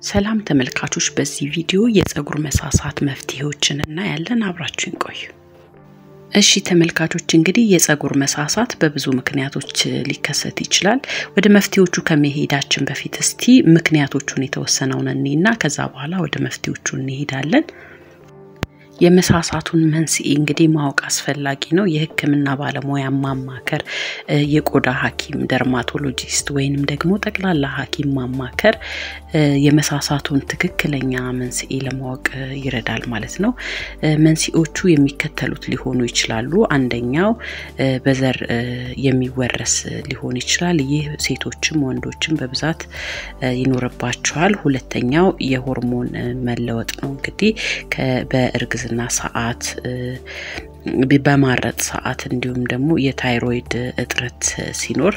ሰላም ተመልካቾች በዚህ ቪዲዮ የፀጉር መሳሳት መፍትሄዎችን እናያለን አብራችሁን ቆዩ። እሺ ተመልካቾች እንግዲህ የፀጉር መሳሳት በብዙ ምክንያቶች ሊከሰት ይችላል። ወደ መፍትሄዎቹ ከመሄዳችን በፊት እስቲ ምክንያቶቹን የተወሰነውን እንይና ከዛ በኋላ ወደ መፍትሄዎቹ እንሄዳለን። የመሳሳቱን መንስኤ እንግዲህ ማወቅ አስፈላጊ ነው። የህክምና ባለሙያ ማማከር፣ የቆዳ ሐኪም ደርማቶሎጂስት ወይንም ደግሞ ጠቅላላ ሐኪም ማማከር የመሳሳቱን ትክክለኛ መንስኤ ለማወቅ ይረዳል ማለት ነው። መንስኤዎቹ የሚከተሉት ሊሆኑ ይችላሉ። አንደኛው በዘር የሚወረስ ሊሆን ይችላል። ይህ ሴቶችም ወንዶችም በብዛት ይኖርባቸዋል። ሁለተኛው የሆርሞን መለወጥ ነው። እንግዲህ በእርግዝና ሰዓት በማረጥ ሰዓት እንዲሁም ደግሞ የታይሮይድ እጥረት ሲኖር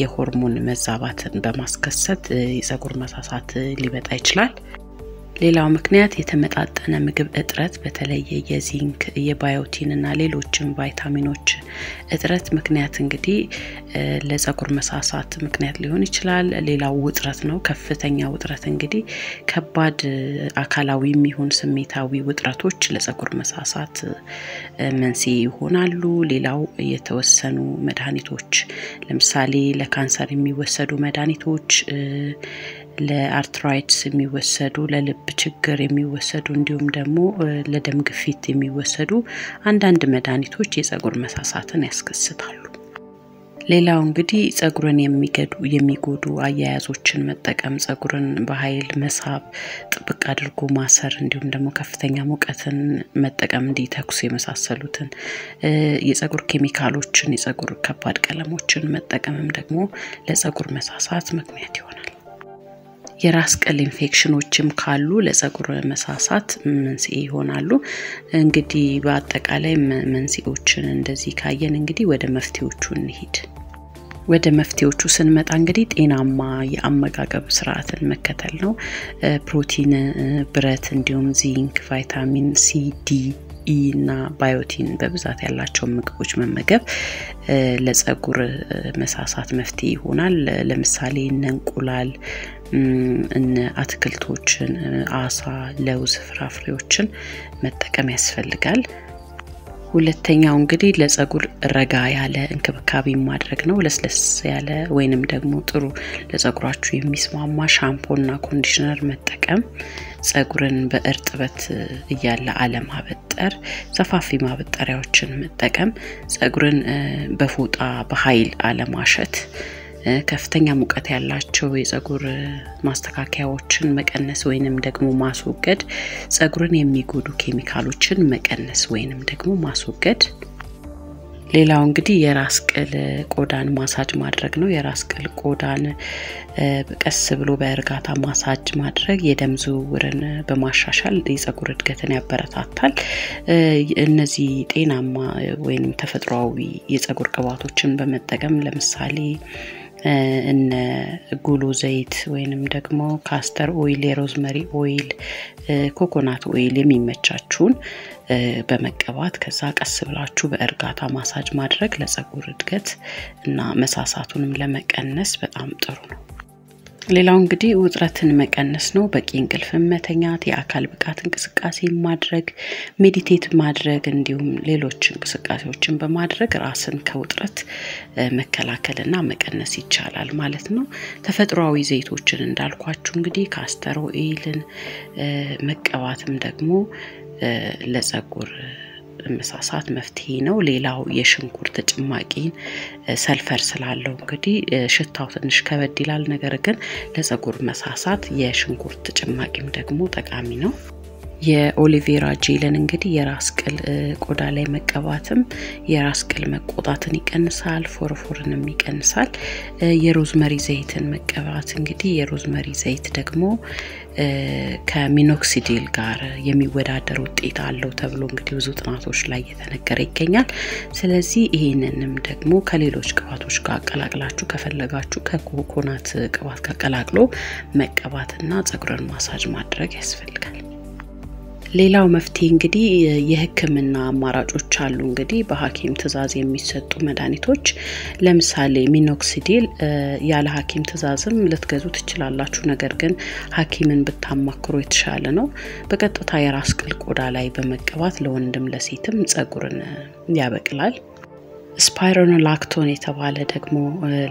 የሆርሞን መዛባትን በማስከሰት የፀጉር መሳሳት ሊመጣ ይችላል። ሌላው ምክንያት የተመጣጠነ ምግብ እጥረት በተለይ የዚንክ የባዮቲን እና ሌሎችም ቫይታሚኖች እጥረት ምክንያት እንግዲህ ለፀጉር መሳሳት ምክንያት ሊሆን ይችላል። ሌላው ውጥረት ነው። ከፍተኛ ውጥረት እንግዲህ ከባድ አካላዊም ይሁን ስሜታዊ ውጥረቶች ለፀጉር መሳሳት መንስኤ ይሆናሉ። ሌላው የተወሰኑ መድኃኒቶች ለምሳሌ ለካንሰር የሚወሰዱ መድኃኒቶች፣ ለአርትራይትስ የሚወሰዱ፣ ለልብ ችግር የሚወሰዱ እንዲሁም ደግሞ ለደም ግፊት የሚወሰዱ አንዳንድ መድኃኒቶች የፀጉር መሳሳትን ያስከስታሉ። ሌላው እንግዲህ ፀጉርን የሚጎዱ አያያዞችን መጠቀም፣ ፀጉርን በኃይል መሳብ፣ ጥብቅ አድርጎ ማሰር እንዲሁም ደግሞ ከፍተኛ ሙቀትን መጠቀም እንዲተኩስ የመሳሰሉትን የፀጉር ኬሚካሎችን፣ የፀጉር ከባድ ቀለሞችን መጠቀምም ደግሞ ለፀጉር መሳሳት ምክንያት ይሆናል። የራስ ቅል ኢንፌክሽኖችም ካሉ ለፀጉር መሳሳት መንስኤ ይሆናሉ። እንግዲህ በአጠቃላይ መንስኤዎችን እንደዚህ ካየን እንግዲህ ወደ መፍትሄዎቹ እንሂድ። ወደ መፍትሄዎቹ ስንመጣ እንግዲህ ጤናማ የአመጋገብ ስርዓትን መከተል ነው። ፕሮቲን፣ ብረት እንዲሁም ዚንክ፣ ቫይታሚን ሲ፣ ዲ፣ ኢ እና ባዮቲን በብዛት ያላቸው ምግቦች መመገብ ለፀጉር መሳሳት መፍትሄ ይሆናል። ለምሳሌ እንቁላል፣ አትክልቶችን፣ አሳ፣ ለውዝ፣ ፍራፍሬዎችን መጠቀም ያስፈልጋል። ሁለተኛው እንግዲህ ለፀጉር ረጋ ያለ እንክብካቤ ማድረግ ነው። ለስለስ ያለ ወይንም ደግሞ ጥሩ ለፀጉራችሁ የሚስማማ ሻምፖና ኮንዲሽነር መጠቀም፣ ፀጉርን በእርጥበት እያለ አለማበጠር፣ ሰፋፊ ማበጠሪያዎችን መጠቀም፣ ፀጉርን በፎጣ በኃይል አለማሸት፣ ከፍተኛ ሙቀት ያላቸው የፀጉር ማስተካከያዎችን መቀነስ ወይንም ደግሞ ማስወገድ፣ ፀጉርን የሚጎዱ ኬሚካሎችን መቀነስ ወይንም ደግሞ ማስወገድ። ሌላው እንግዲህ የራስ ቅል ቆዳን ማሳጅ ማድረግ ነው። የራስ ቅል ቆዳን ቀስ ብሎ በእርጋታ ማሳጅ ማድረግ የደም ዝውውርን በማሻሻል የፀጉር እድገትን ያበረታታል። እነዚህ ጤናማ ወይንም ተፈጥሯዊ የፀጉር ቅባቶችን በመጠቀም ለምሳሌ እነ ጉሎ ዘይት ወይንም ደግሞ ካስተር ኦይል፣ የሮዝመሪ ኦይል፣ ኮኮናት ኦይል የሚመቻችሁን በመቀባት ከዛ ቀስ ብላችሁ በእርጋታ ማሳጅ ማድረግ ለፀጉር እድገት እና መሳሳቱንም ለመቀነስ በጣም ጥሩ ነው። ሌላው እንግዲህ ውጥረትን መቀነስ ነው። በቂ እንቅልፍ መተኛት፣ የአካል ብቃት እንቅስቃሴ ማድረግ፣ ሜዲቴት ማድረግ እንዲሁም ሌሎች እንቅስቃሴዎችን በማድረግ ራስን ከውጥረት መከላከልና መቀነስ ይቻላል ማለት ነው። ተፈጥሯዊ ዘይቶችን እንዳልኳችሁ እንግዲህ ካስተር ኦይልን መቀባትም ደግሞ ለፀጉር መሳሳት መፍትሄ ነው። ሌላው የሽንኩርት ጭማቂን ሰልፈር ስላለው እንግዲህ ሽታው ትንሽ ከበድ ይላል፣ ነገር ግን ለፀጉር መሳሳት የሽንኩርት ጭማቂም ደግሞ ጠቃሚ ነው። የኦሊቬራ ጄልን እንግዲህ የራስ ቅል ቆዳ ላይ መቀባትም የራስ ቅል መቆጣትን ይቀንሳል፣ ፎርፎርንም ይቀንሳል። የሮዝመሪ ዘይትን መቀባት እንግዲህ የሮዝመሪ ዘይት ደግሞ ከሚኖክሲዲል ጋር የሚወዳደር ውጤት አለው ተብሎ እንግዲህ ብዙ ጥናቶች ላይ እየተነገረ ይገኛል። ስለዚህ ይሄንንም ደግሞ ከሌሎች ቅባቶች ጋር አቀላቅላችሁ ከፈለጋችሁ ከኮኮናት ቅባት ጋር አቀላቅሎ መቀባትና ፀጉርን ማሳጅ ማድረግ ያስፈልጋል። ሌላው መፍትሄ እንግዲህ የህክምና አማራጮች አሉ እንግዲህ በሐኪም ትዕዛዝ የሚሰጡ መድኃኒቶች ለምሳሌ ሚኖክሲዲል ያለ ሐኪም ትዕዛዝም ልትገዙ ትችላላችሁ ነገር ግን ሐኪምን ብታማክሩ የተሻለ ነው በቀጥታ የራስ ቅል ቆዳ ላይ በመቀባት ለወንድም ለሴትም ጸጉርን ያበቅላል ስፓይሮኖላክቶን የተባለ ደግሞ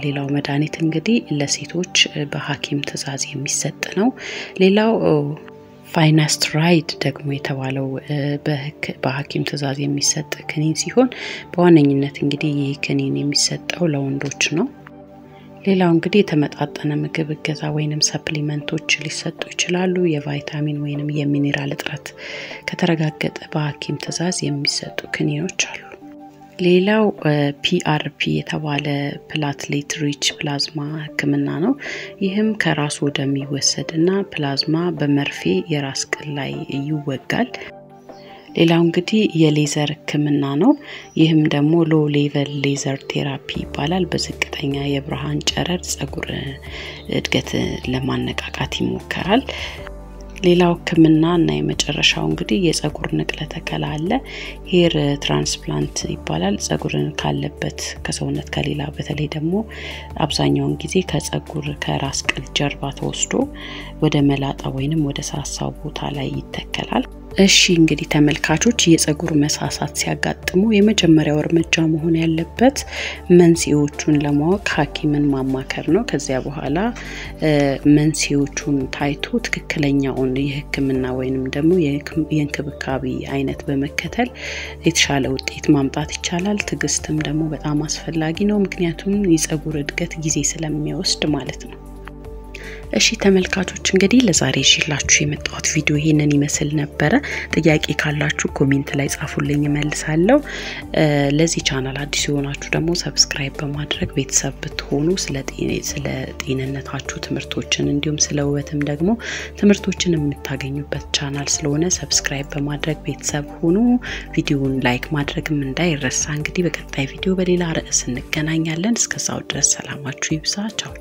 ሌላው መድኃኒት እንግዲህ ለሴቶች በሐኪም ትዕዛዝ የሚሰጥ ነው ሌላው ፋይናስትራይድ ደግሞ የተባለው በሐኪም ትዕዛዝ የሚሰጥ ክኒን ሲሆን በዋነኝነት እንግዲህ ይህ ክኒን የሚሰጠው ለወንዶች ነው ሌላው እንግዲህ የተመጣጠነ ምግብ እገዛ ወይንም ሰፕሊመንቶች ሊሰጡ ይችላሉ የቫይታሚን ወይንም የሚኒራል እጥረት ከተረጋገጠ በሐኪም ትዕዛዝ የሚሰጡ ክኒኖች አሉ ሌላው PRP የተባለ ፕላትሌት ሪች ፕላዝማ ህክምና ነው ይህም ከራስ ደም ይወሰድና ፕላዝማ በመርፌ የራስ ቅል ላይ ይወጋል ሌላው እንግዲህ የሌዘር ህክምና ነው ይህም ደግሞ ሎ ሌቨል ሌዘር ቴራፒ ይባላል በዝቅተኛ የብርሃን ጨረር ጸጉር እድገት ለማነቃቃት ይሞከራል ሌላው ህክምናና የመጨረሻው እንግዲህ የጸጉር ንቅለ ተከላ አለ ሄር ትራንስፕላንት ይባላል ጸጉርን ካለበት ከሰውነት ከሌላ በተለይ ደግሞ አብዛኛውን ጊዜ ከጸጉር ከራስ ቅል ጀርባ ተወስዶ ወደ መላጣ ወይንም ወደ ሳሳው ቦታ ላይ ይተከላል እሺ እንግዲህ ተመልካቾች የጸጉር መሳሳት ሲያጋጥሙ የመጀመሪያው እርምጃ መሆን ያለበት መንስኤዎቹን ለማወቅ ሐኪምን ማማከር ነው ከዚያ በኋላ መንስኤዎቹን ታይቶ ትክክለኛውን የህክምና ወይንም ደግሞ የእንክብካቤ አይነት በመከተል የተሻለ ውጤት ማምጣት ይቻላል ትግስትም ደግሞ በጣም አስፈላጊ ነው ምክንያቱም የጸጉር እድገት ጊዜ ስለሚወስድ ማለት ነው እሺ ተመልካቾች እንግዲህ ለዛሬ ይዤላችሁ የመጣሁት ቪዲዮ ይሄንን ይመስል ነበር ጥያቄ ካላችሁ ኮሜንት ላይ ጻፉልኝ እመልሳለሁ ለዚህ ቻናል አዲስ የሆናችሁ ደግሞ ሰብስክራይብ በማድረግ ቤተሰብ ብትሆኑ ስለ ጤንነታችሁ ትምህርቶችን እንዲሁም ስለ ውበትም ደግሞ ትምህርቶችን የምታገኙበት ቻናል ስለሆነ ሰብስክራይብ በማድረግ ቤተሰብ ሆኑ ቪዲዮውን ላይክ ማድረግም እንዳይረሳ እንግዲህ በቀጣይ ቪዲዮ በሌላ ርዕስ እንገናኛለን እስከዛው ድረስ ሰላማችሁ ይብዛ ቻው